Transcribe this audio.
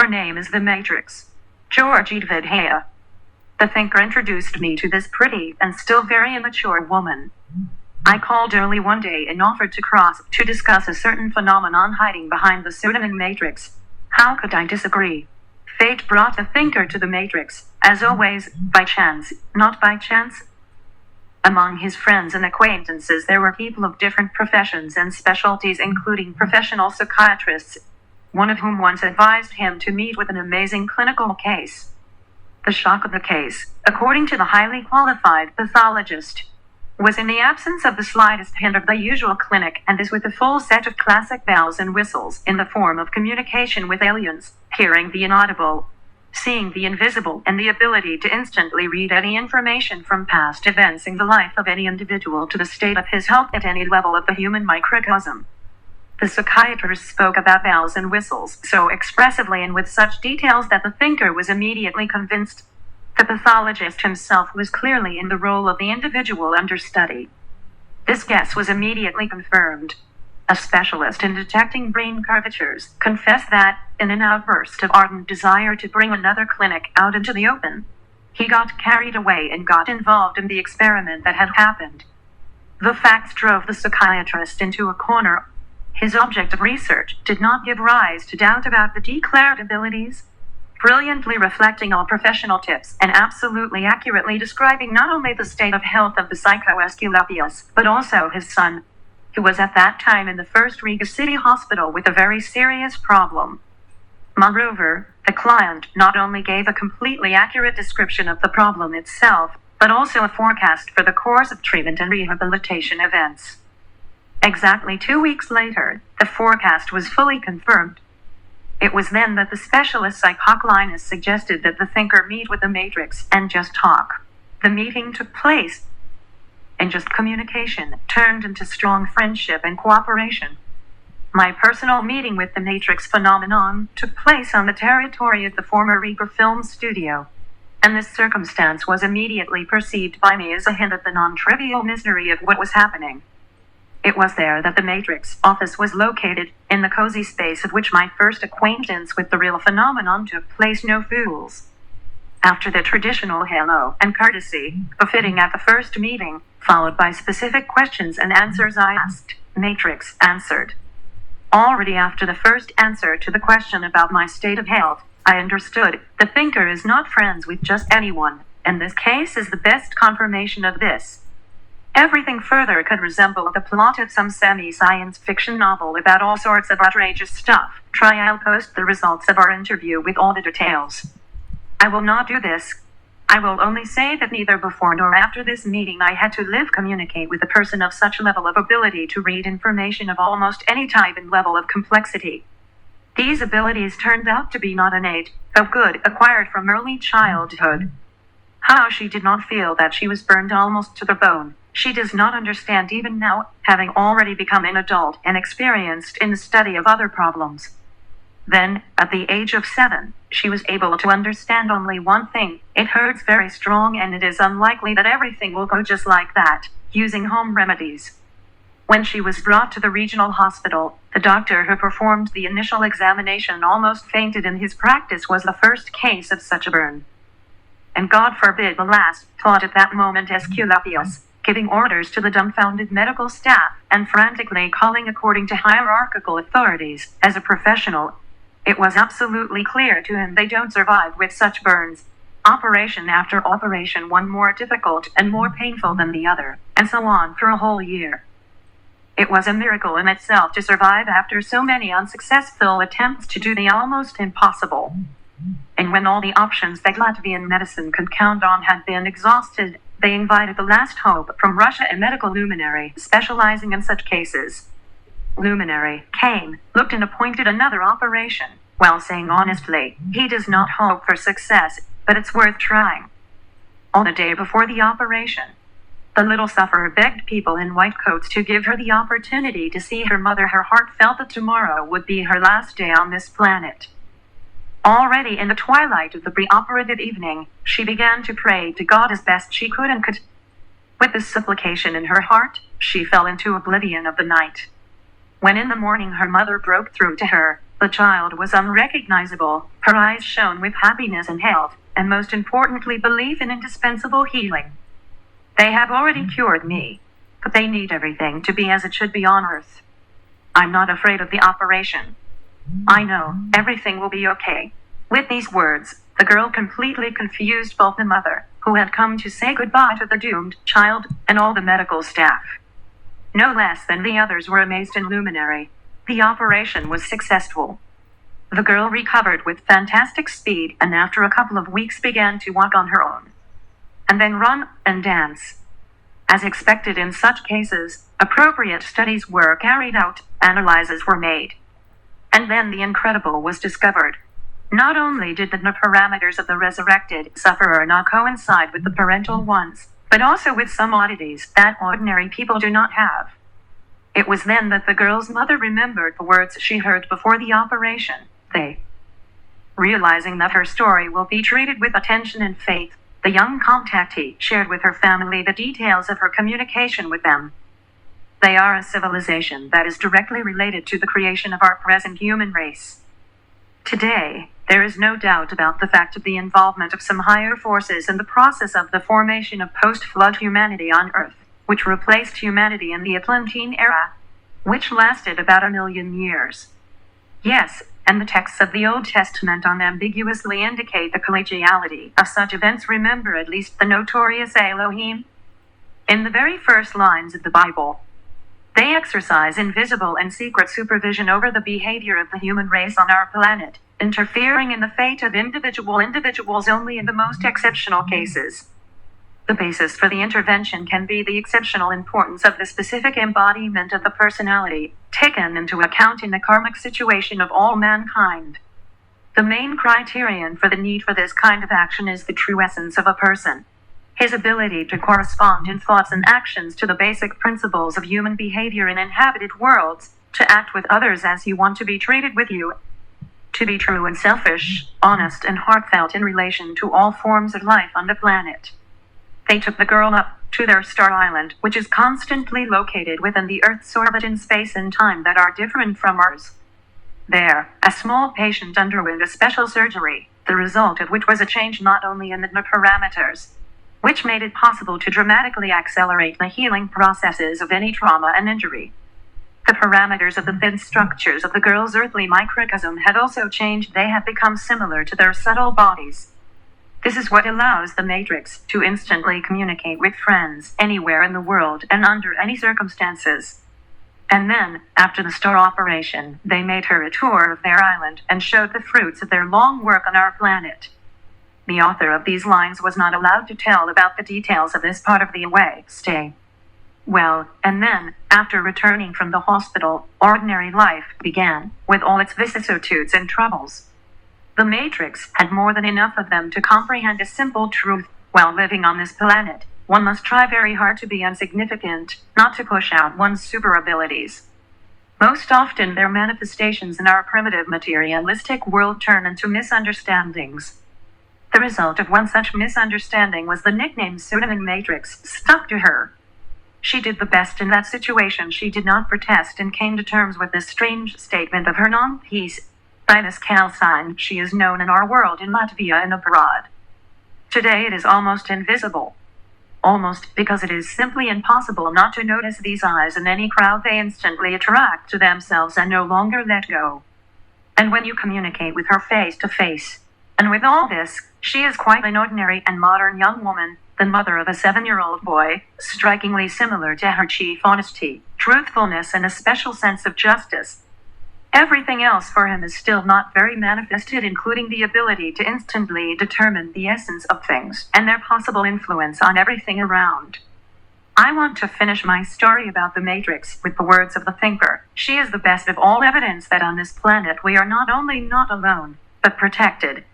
Her name is the Matrix. Georgie Vidhaya. The thinker introduced me to this pretty and still very immature woman. I called early one day and offered to discuss a certain phenomenon hiding behind the pseudonym Matrix. How could I disagree? Fate brought the thinker to the Matrix, as always, by chance, not by chance. Among his friends and acquaintances there were people of different professions and specialties, including professional psychiatrists, one of whom once advised him to meet with an amazing clinical case. The shock of the case, according to the highly qualified pathologist, was in the absence of the slightest hint of the usual clinic, and this with a full set of classic bells and whistles in the form of communication with aliens, hearing the inaudible, seeing the invisible, and the ability to instantly read any information from past events in the life of any individual to the state of his health at any level of the human microcosm. The psychiatrist spoke about bells and whistles so expressively and with such details that the thinker was immediately convinced. The pathologist himself was clearly in the role of the individual under study. This guess was immediately confirmed. A specialist in detecting brain curvatures confessed that, in an outburst of ardent desire to bring another clinic out into the open, he got carried away and got involved in the experiment that had happened. The facts drove the psychiatrist into a corner. His object of research did not give rise to doubt about the declared abilities, brilliantly reflecting all professional tips and absolutely accurately describing not only the state of health of the psychoesculapius, but also his son, who was at that time in the first Riga City hospital with a very serious problem. Moreover, the client not only gave a completely accurate description of the problem itself, but also a forecast for the course of treatment and rehabilitation events. Exactly 2 weeks later, the forecast was fully confirmed. It was then that the specialist psycholinus suggested that the thinker meet with the Matrix and just talk. The meeting took place, and just communication turned into strong friendship and cooperation. My personal meeting with the Matrix phenomenon took place on the territory of the former Riga film studio, and this circumstance was immediately perceived by me as a hint of the non-trivial mystery of what was happening. It was there that the Matrix office was located, in the cozy space of which my first acquaintance with the real phenomenon took place. No fools. After the traditional hello and courtesy, befitting at the first meeting, followed by specific questions and answers I asked, Matrix answered. Already after the first answer to the question about my state of health, I understood the thinker is not friends with just anyone, and this case is the best confirmation of this. Everything further could resemble the plot of some semi-science fiction novel about all sorts of outrageous stuff. I'll post the results of our interview with all the details. I will not do this. I will only say that neither before nor after this meeting I had to communicate with a person of such level of ability to read information of almost any type and level of complexity. These abilities turned out to be not innate, but good, acquired from early childhood. How she did not feel that she was burned almost to the bone, she does not understand even now, having already become an adult and experienced in the study of other problems. Then, at the age of 7, she was able to understand only one thing: it hurts very strong and it is unlikely that everything will go just like that, using home remedies. When she was brought to the regional hospital, the doctor who performed the initial examination almost fainted. In his practice was the first case of such a burn. And God forbid the last, thought at that moment Esculapius, giving orders to the dumbfounded medical staff, and frantically calling according to hierarchical authorities. As a professional, it was absolutely clear to him they don't survive with such burns. Operation after operation, one more difficult and more painful than the other, and so on for a whole year. It was a miracle in itself to survive after so many unsuccessful attempts to do the almost impossible. And when all the options that Latvian medicine could count on had been exhausted, they invited the last hope from Russia, a medical luminary specializing in such cases. Luminary came, looked and appointed another operation, while saying honestly, he does not hope for success, but it's worth trying. On the day before the operation, the little sufferer begged people in white coats to give her the opportunity to see her mother. Her heart felt that tomorrow would be her last day on this planet. Already in the twilight of the pre-operative evening, she began to pray to God as best she could and could. With this supplication in her heart, she fell into oblivion of the night. When in the morning her mother broke through to her, The child was unrecognizable, her eyes shone with happiness and health, and most importantly belief in indispensable healing. They have already cured me, but they need everything to be as it should be on earth. I'm not afraid of the operation. I know everything will be okay. With these words, the girl completely confused both the mother, who had come to say goodbye to the doomed child, and all the medical staff. No less than the others were amazed and luminary. The operation was successful. The girl recovered with fantastic speed and after a couple of weeks began to walk on her own. And then run and dance. As expected in such cases, appropriate studies were carried out, analyses were made. And then the incredible was discovered. Not only did the parameters of the resurrected sufferer not coincide with the parental ones, but also with some oddities that ordinary people do not have. It was then that the girl's mother remembered the words she heard before the operation. Realizing that her story will be treated with attention and faith, the young contactee shared with her family the details of her communication with them. They are a civilization that is directly related to the creation of our present human race. Today, there is no doubt about the fact of the involvement of some higher forces in the process of the formation of post-flood humanity on Earth, which replaced humanity in the Atlantine era, which lasted about 1 million years. Yes, and the texts of the Old Testament unambiguously indicate the collegiality of such events. Remember at least the notorious Elohim? In the very first lines of the Bible, they exercise invisible and secret supervision over the behavior of the human race on our planet, interfering in the fate of individuals only in the most exceptional cases. The basis for the intervention can be the exceptional importance of the specific embodiment of the personality, taken into account in the karmic situation of all mankind. The main criterion for the need for this kind of action is the true essence of a person. His ability to correspond in thoughts and actions to the basic principles of human behavior in inhabited worlds, to act with others as you want to be treated with you, to be true and selfish, honest and heartfelt in relation to all forms of life on the planet. They took the girl up to their star island, which is constantly located within the Earth's orbit in space and time that are different from ours. There, a small patient underwent a special surgery, the result of which was a change not only in the parameters, which made it possible to dramatically accelerate the healing processes of any trauma and injury. The parameters of the thin structures of the girl's earthly microcosm had also changed. They had become similar to their subtle bodies. This is what allows the Matrix to instantly communicate with friends anywhere in the world and under any circumstances. And then, after the star operation, they made her a tour of their island and showed the fruits of their long work on our planet. The author of these lines was not allowed to tell about the details of this part of the away stay. Well, and then, after returning from the hospital, ordinary life began, with all its vicissitudes and troubles. The Matrix had more than enough of them to comprehend a simple truth. While living on this planet, one must try very hard to be insignificant, not to push out one's super abilities. Most often their manifestations in our primitive materialistic world turn into misunderstandings. The result of one such misunderstanding was the nickname pseudonym Matrix stuck to her. She did the best in that situation. She did not protest and came to terms with this strange statement of her non-peace. By this calcine, she is known in our world, in Latvia and abroad. Today it is almost invisible. Almost because it is simply impossible not to notice these eyes in any crowd. They instantly attract to themselves and no longer let go. And when you communicate with her face to face, and with all this, she is quite an ordinary and modern young woman, the mother of a 7-year-old boy, strikingly similar to her chief: honesty, truthfulness, and a special sense of justice. Everything else for him is still not very manifested, including the ability to instantly determine the essence of things and their possible influence on everything around. I want to finish my story about the Matrix with the words of the thinker. She is the best of all evidence that on this planet we are not only not alone, but protected.